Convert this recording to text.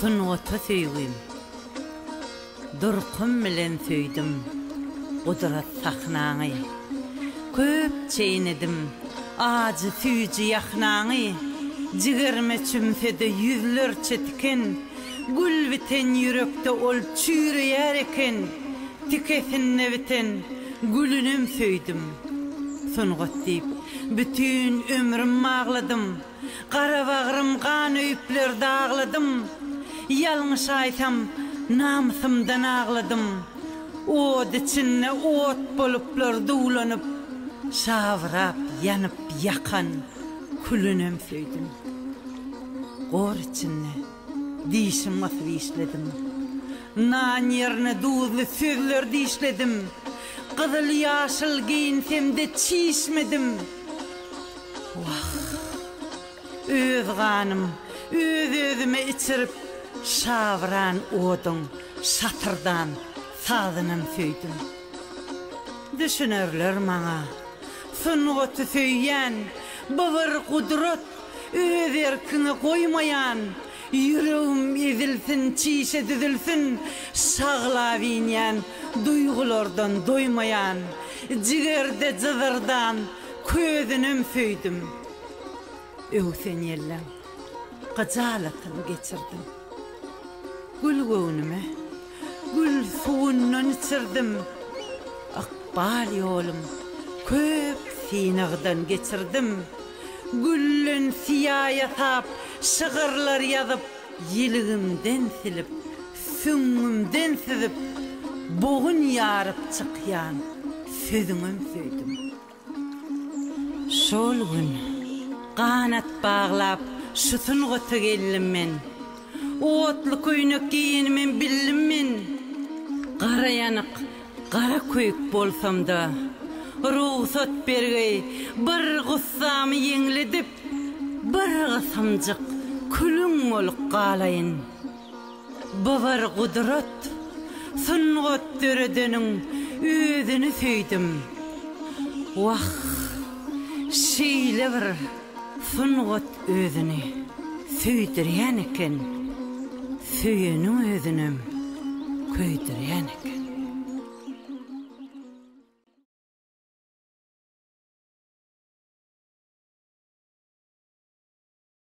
Sunğata söýgüm. Durqum bilen söýdüm. Gudrat sahnany. Köp çeýnedim. Acı süýji ýaknany. Jigerme çümsede yüzler çetken. Gül biten yürekde ol çüýreýär eken. Tikesinne biten gülünüm söýdüm. Sunğat diýip bütün ömrüm magladım. Qara bagrym gan öýüpler dagladım. Ýalňyş aýsam namsymdan agladım. Od içinde ot boluplar duwlanyp, şawrap ýanyp ýakan külünüm söýdüm. Gor içinde dişim masvişledim. Nan yerine duzlu sözler dişledim. Kızıl yaşıl giyinsem de çiğişmedim. Vah! Öz kanım, öz özüme içirip, şavran odun, şatırdan, sazınım söydüm. Düşünürler bana, sunğatı söyleyen, bıvır kudret, öz erkini koymayan, yüreğim ezilsin, çiğişe düzülsün, sağla binyen, duygulardan doymayan, cigerde cızırdan, közünüm söydüm. Öwsen yellem, gıcalatını geçirdim. Gül göğnüme, gül suğundan içirdim. Akbal yolum, köp sinagdan geçirdim. Güllün siyah yatap, şığırlar yazıp, yiligimden silip, süngümden sizip, boğun yarıp çıkyan, sözümüm söydüm. Şol gün, kanat bağlap, şu sunğata geldim men. Otlu köynök giyinimin bildim men. Qara yanık, qara köýük bolsam da, ruhsat bergey, bir gussamy ýeňledip, bir gysamjyk külüň bolup galayyn. Babar gudrat, sunğat döredeniň özüni söýdüm. Wah, şeýle bir sunğat özüni söýdirýän eken, söýeniň özünem köýdirýän eken.